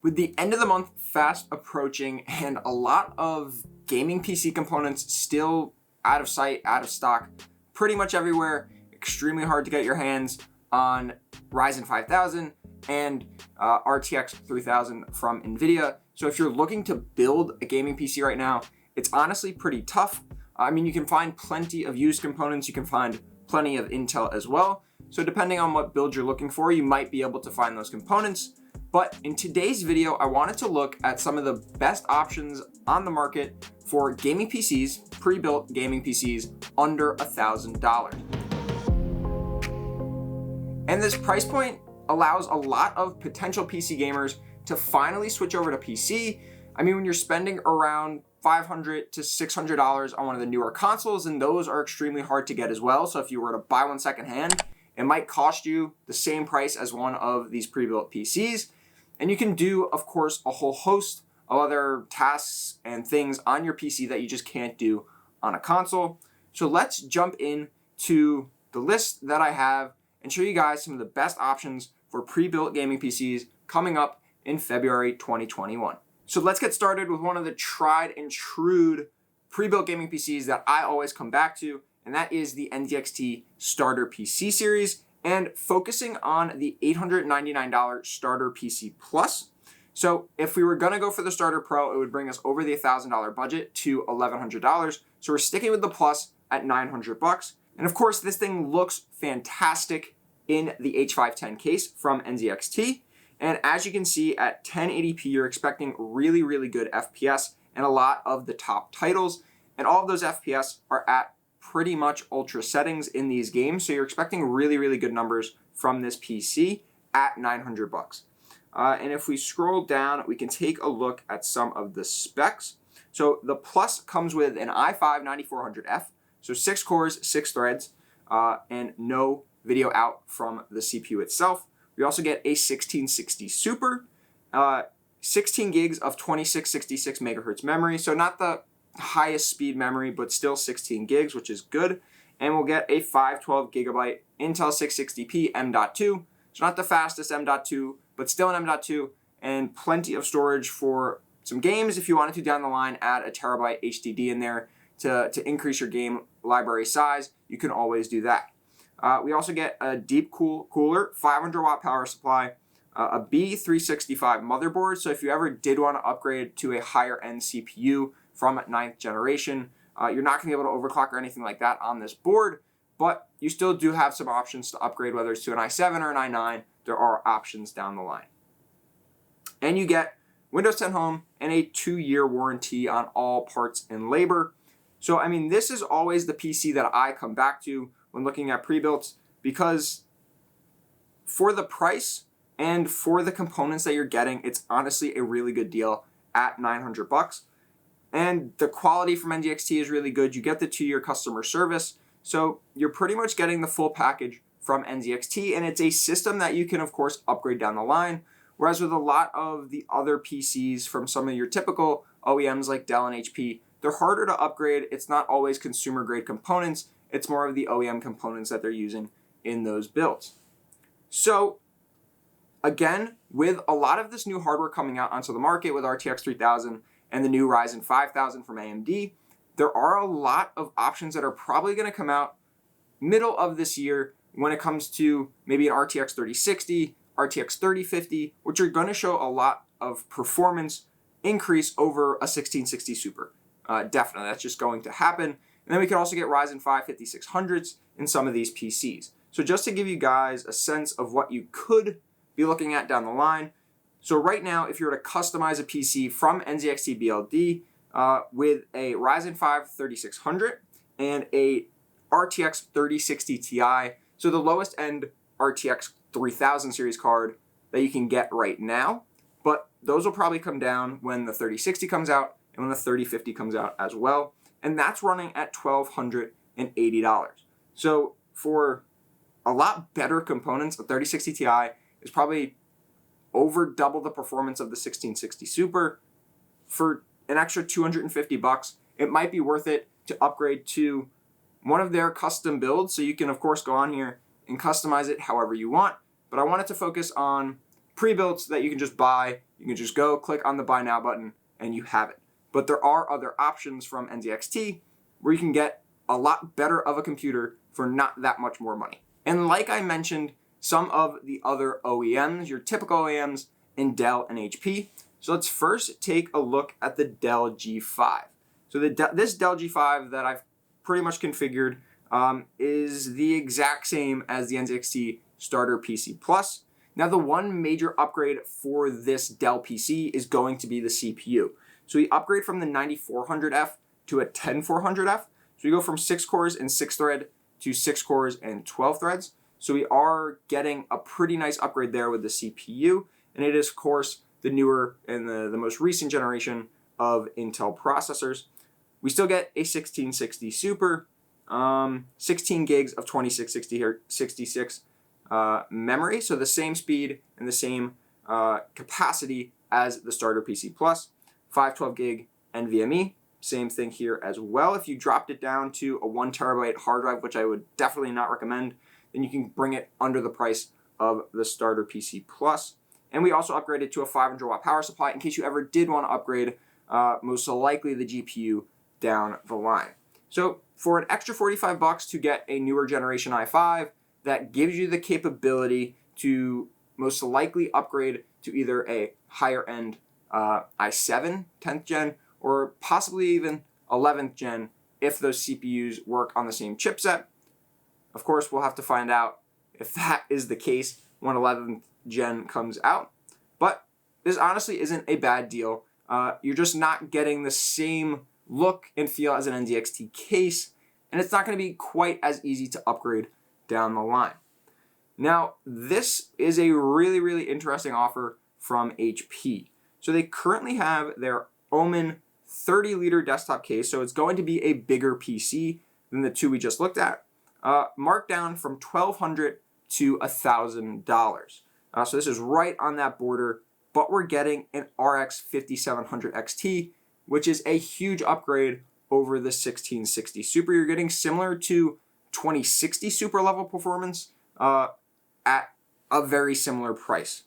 With the end of the month fast approaching and a lot of gaming PC components still out of sight, out of stock, pretty much everywhere, extremely hard to get your hands on Ryzen 5000 and RTX 3000 from Nvidia. So if you're looking to build a gaming PC right now, it's honestly pretty tough. I mean, you can find plenty of used components, you can find plenty of Intel as well. So depending on what build you're looking for, you might be able to find those components. But in today's video, I wanted to look at some of the best options on the market for gaming PCs, pre-built gaming PCs under $1,000. And this price point allows a lot of potential PC gamers to finally switch over to PC. I mean, when you're spending around $500 to $600 on one of the newer consoles, and those are extremely hard to get as well. So if you were to buy one secondhand, it might cost you the same price as one of these pre-built PCs. And you can do, of course, a whole host of other tasks and things on your PC that you just can't do on a console. So let's jump into the list that I have and show you guys some of the best options for pre-built gaming PCs coming up in February 2021. So let's get started with one of the tried and true pre-built gaming PCs that I always come back to, and that is the NZXT Starter PC series, and focusing on the $899 Starter PC Plus. So if we were gonna go for the Starter Pro, it would bring us over the $1,000 budget to $1,100. So we're sticking with the Plus at $900. And of course, this thing looks fantastic in the H510 case from NZXT. And as you can see at 1080p, you're expecting really, really good FPS and a lot of the top titles. And all of those FPS are at pretty much ultra settings in these games. So you're expecting really, really good numbers from this PC at $900. And if we scroll down, we can take a look at some of the specs. So the Plus comes with an i5-9400F, so 6 cores, 6 threads, and no video out from the CPU itself. We also get a 1660 Super, 16 gigs of 2666 megahertz memory, so not the highest speed memory, but still 16 gigs, which is good. And we'll get a 512 gigabyte Intel 660p M.2, so not the fastest M.2, but still an M.2, and plenty of storage for some games. If you wanted to down the line add a terabyte HDD in there to increase your game library size, you can always do that. We also get a deep cooler, 500 watt power supply, a B365 motherboard. So if you ever did want to upgrade to a higher end CPU from 9th generation, you're not going to be able to overclock or anything like that on this board, but you still do have some options to upgrade, whether it's to an i7 or an i9. There are options down the line. And you get Windows 10 Home and a 2-year warranty on all parts and labor. So, I mean, this is always the PC that I come back to when looking at pre-builts, because for the price and for the components that you're getting, it's honestly a really good deal at $900. And the quality from NZXT is really good. You get the 2-year customer service. So you're pretty much getting the full package from NZXT, and it's a system that you can, of course, upgrade down the line. Whereas with a lot of the other PCs from some of your typical OEMs like Dell and HP, they're harder to upgrade. It's not always consumer grade components. It's more of the OEM components that they're using in those builds. So again, with a lot of this new hardware coming out onto the market with RTX 3000 and the new Ryzen 5000 from AMD, there are a lot of options that are probably going to come out middle of this year when it comes to maybe an RTX 3060, RTX 3050, which are going to show a lot of performance increase over a 1660 Super. Definitely, that's just going to happen. And then we can also get Ryzen 5 5600s in some of these PCs. So just to give you guys a sense of what you could be looking at down the line. So right now, if you were to customize a PC from NZXT BLD with a Ryzen 5 3600 and a RTX 3060 Ti, so the lowest end RTX 3000 series card that you can get right now, but those will probably come down when the 3060 comes out and when the 3050 comes out as well. And that's running at $1,280. So for a lot better components, the 3060 Ti is probably over double the performance of the 1660 Super. For an extra $250, it might be worth it to upgrade to one of their custom builds. So you can, of course, go on here and customize it however you want. But I wanted to focus on pre-builds that you can just buy You can just go click on the buy now button and you have it. But there are other options from NZXT where you can get a lot better of a computer for not that much more money. And like I mentioned, some of the other OEMs, your typical OEMs in Dell and HP. So let's first take a look at the Dell G5. So this Dell G5 that I've pretty much configured is the exact same as the NZXT Starter PC Plus. Now the one major upgrade for this Dell PC is going to be the CPU. So we upgrade from the 9400F to a 10400F. So we go from 6 cores and 6 thread to 6 cores and 12 threads. So we are getting a pretty nice upgrade there with the CPU. And it is, of course, the newer and the most recent generation of Intel processors. We still get a 1660 Super, 16 gigs of 2666 memory. So the same speed and the same capacity as the Starter PC Plus. 512 gig NVMe. Same thing here as well. If you dropped it down to a 1 terabyte hard drive, which I would definitely not recommend, then you can bring it under the price of the Starter PC Plus. And we also upgraded to a 500 watt power supply in case you ever did want to upgrade most likely the GPU down the line. So for an extra $45 to get a newer generation i5, that gives you the capability to most likely upgrade to either a higher end i7 10th gen or possibly even 11th gen if those CPUs work on the same chipset. Of course, we'll have to find out if that is the case when 11th gen comes out. But this honestly isn't a bad deal. You're just not getting the same look and feel as an NZXT case, and it's not going to be quite as easy to upgrade down the line. Now, this is a really, really interesting offer from HP. So they currently have their Omen 30-liter desktop case, so it's going to be a bigger PC than the two we just looked at, marked down from $1,200 to $1,000. So this is right on that border, but we're getting an RX 5700 XT, which is a huge upgrade over the 1660 Super. You're getting similar to 2060 Super level performance at a very similar price.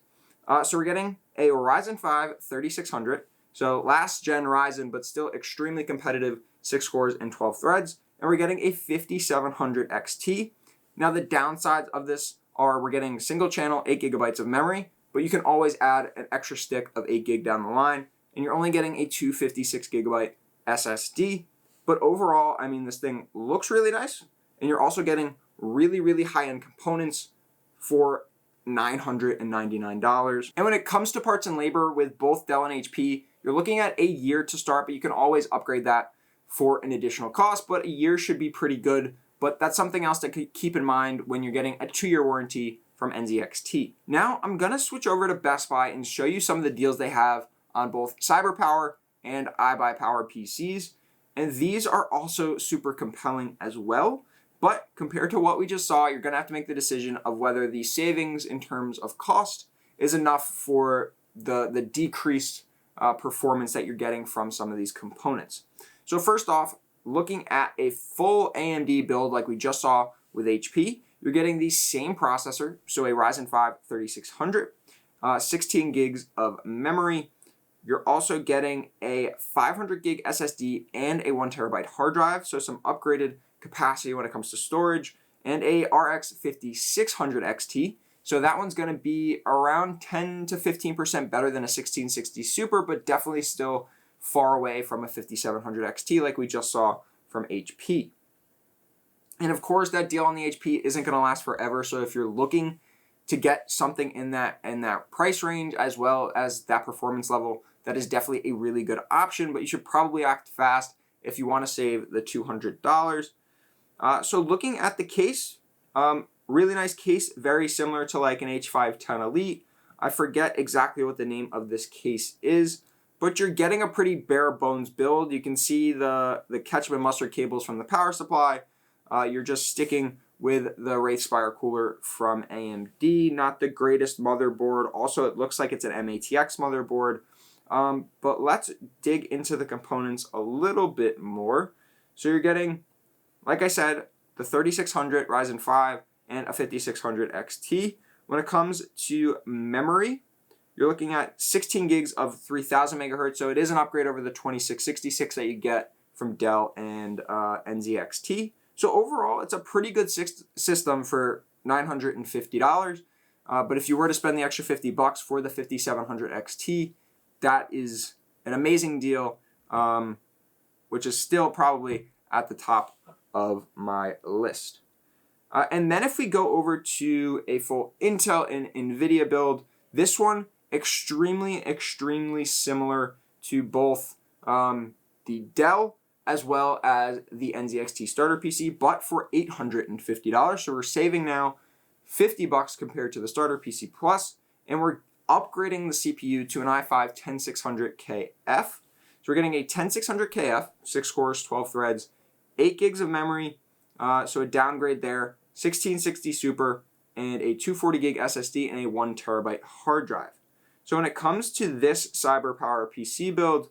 So we're getting a Ryzen 5 3600, so last gen Ryzen, but still extremely competitive, 6 cores and 12 threads, and we're getting a 5700 XT. Now the downsides of this are we're getting single channel 8 gigabytes of memory, but you can always add an extra stick of 8 gig down the line, and you're only getting a 256 gigabyte SSD. But overall, I mean, this thing looks really nice, and you're also getting really, really high-end components for $999. And when it comes to parts and labor with both Dell and HP, you're looking at a year to start, but you can always upgrade that for an additional cost, but a year should be pretty good. But that's something else to keep in mind when you're getting a 2-year warranty from NZXT. Now I'm gonna switch over to Best Buy and show you some of the deals they have on both CyberPower and iBuyPower PCs. And these are also super compelling as well. But compared to what we just saw, you're gonna have to make the decision of whether the savings in terms of cost is enough for the decreased performance that you're getting from some of these components. So first off, looking at a full AMD build like we just saw with HP, you're getting the same processor, so a Ryzen 5 3600, 16 gigs of memory. You're also getting a 500 gig SSD and a 1 terabyte hard drive, so some upgraded capacity when it comes to storage, and a RX 5600 XT. So that one's going to be around 10 to 15% better than a 1660 Super, but definitely still far away from a 5700 XT like we just saw from HP. And of course, that deal on the HP isn't going to last forever. So if you're looking to get something in that price range as well as that performance level, that is definitely a really good option. But you should probably act fast if you want to save the $200. So looking at the case, really nice case, very similar to like an H510 Elite. I forget exactly what the name of this case is, but you're getting a pretty bare bones build. You can see the ketchup and mustard cables from the power supply. You're just sticking with the Wraithspire cooler from AMD. Not the greatest motherboard. Also, it looks like it's an MATX motherboard. But let's dig into the components a little bit more. So you're getting, like I said, the 3600 Ryzen 5 and a 5600 XT. When it comes to memory, you're looking at 16 gigs of 3000 megahertz. So it is an upgrade over the 2666 that you get from Dell and NZXT. So overall, it's a pretty good system for $950. But if you were to spend the extra $50 for the 5700 XT, that is an amazing deal, which is still probably at the top of my list. And then if we go over to a full Intel and Nvidia build, this one extremely similar to both the Dell as well as the NZXT Starter PC, but for $850. So we're saving now $50 compared to the Starter PC Plus, and we're upgrading the CPU to an i5 10600KF. So we're getting a 10600KF, 6 cores, 12 threads, 8 gigs of memory, so a downgrade there, 1660 Super, and a 240 gig SSD and a 1 terabyte hard drive. So when it comes to this CyberPower PC build,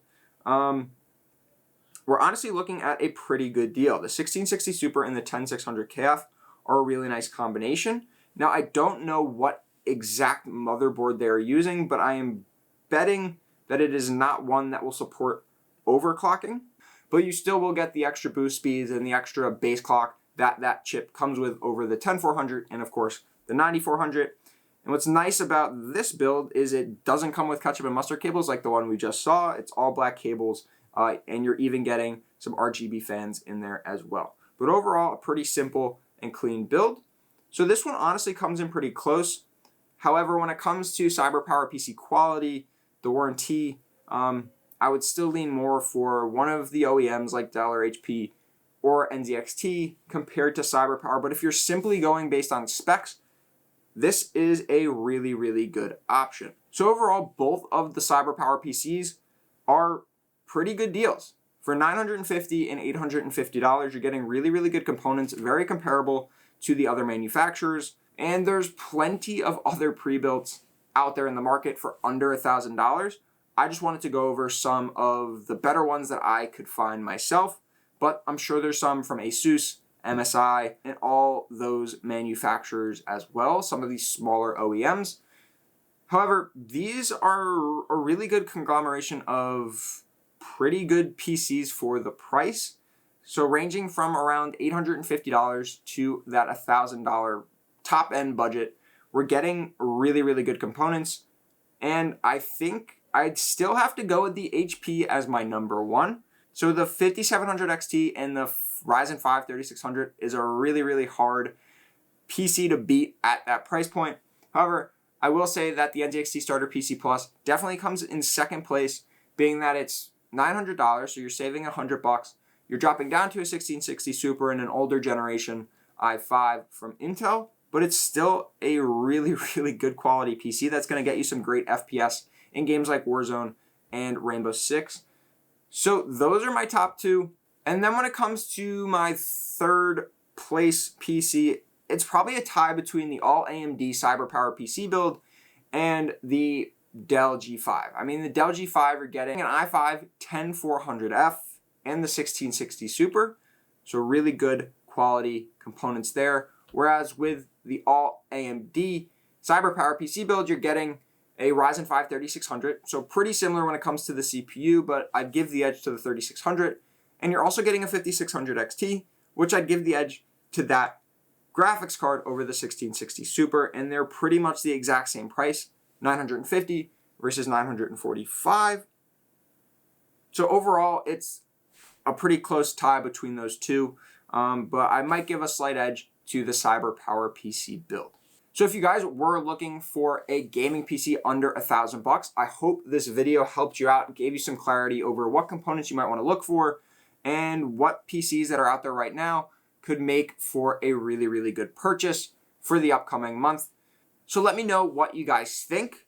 we're honestly looking at a pretty good deal. The 1660 Super and the 10600KF are a really nice combination. Now, I don't know what exact motherboard they're using, but I am betting that it is not one that will support overclocking, but you still will get the extra boost speeds and the extra base clock that chip comes with over the 10400 and of course the 9400. And what's nice about this build is it doesn't come with ketchup and mustard cables like the one we just saw. It's all black cables, and you're even getting some RGB fans in there as well. But overall, a pretty simple and clean build. So this one honestly comes in pretty close. However, when it comes to CyberPower PC quality, the warranty, I would still lean more for one of the OEMs like Dell or HP or NZXT compared to CyberPower. But if you're simply going based on specs, this is a really good option. So overall, both of the CyberPower PCs are pretty good deals. For $950 and $850, you're getting really good components, very comparable to the other manufacturers. And there's plenty of other pre-builts out there in the market for under $1,000. I just wanted to go over some of the better ones that I could find myself, but I'm sure there's some from Asus, MSI, and all those manufacturers as well, some of these smaller OEMs. However, these are a really good conglomeration of pretty good PCs for the price. So ranging from around $850 to that $1,000 top end budget, we're getting really good components. And I think I'd still have to go with the HP as my number one. So the 5700 XT and the Ryzen 5 3600 is a really hard PC to beat at that price point. However, I will say that the NZXT Starter PC Plus definitely comes in second place, being that it's $900, so you're saving $100. You're dropping down to a 1660 Super and an older generation i5 from Intel, but it's still a really good quality PC that's going to get you some great FPS in games like Warzone and Rainbow Six. So those are my top two. And then when it comes to my third place PC, it's probably a tie between the all AMD CyberPower PC build and the Dell G5. I mean, the Dell G5, you're getting an i5 10400F and the 1660 Super. So really good quality components there. Whereas with the all AMD CyberPower PC build, you're getting a Ryzen 5 3600. So pretty similar when it comes to the CPU, but I'd give the edge to the 3600. And you're also getting a 5600 XT, which I'd give the edge to that graphics card over the 1660 Super. And they're pretty much the exact same price, $950 versus $945. So overall, it's a pretty close tie between those two. But I might give a slight edge to the CyberPower PC build. So if you guys were looking for a gaming PC under $1,000, I hope this video helped you out and gave you some clarity over what components you might want to look for and what PCs that are out there right now could make for a really good purchase for the upcoming month. So let me know what you guys think.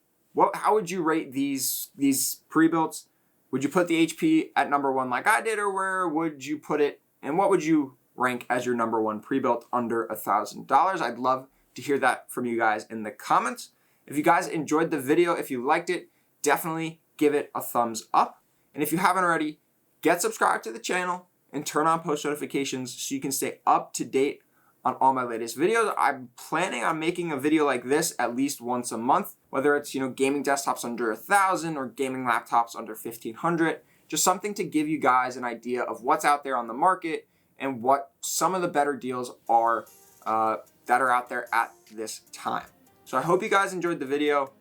How would you rate these pre-builts? Would you put the HP at number one like I did, or where would you put it? And what would you rank as your number one pre-built under $1,000? I'd love to hear that from you guys in the comments. If you guys enjoyed the video, if you liked it, definitely give it a thumbs up. And if you haven't already, get subscribed to the channel and turn on post notifications so you can stay up to date on all my latest videos. I'm planning on making a video like this at least once a month, whether it's, gaming desktops under 1,000 or gaming laptops under 1,500. Just something to give you guys an idea of what's out there on the market and what some of the better deals are that are out there at this time. So I hope you guys enjoyed the video.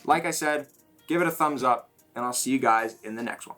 Like I said, give it a thumbs up, and I'll see you guys in the next one.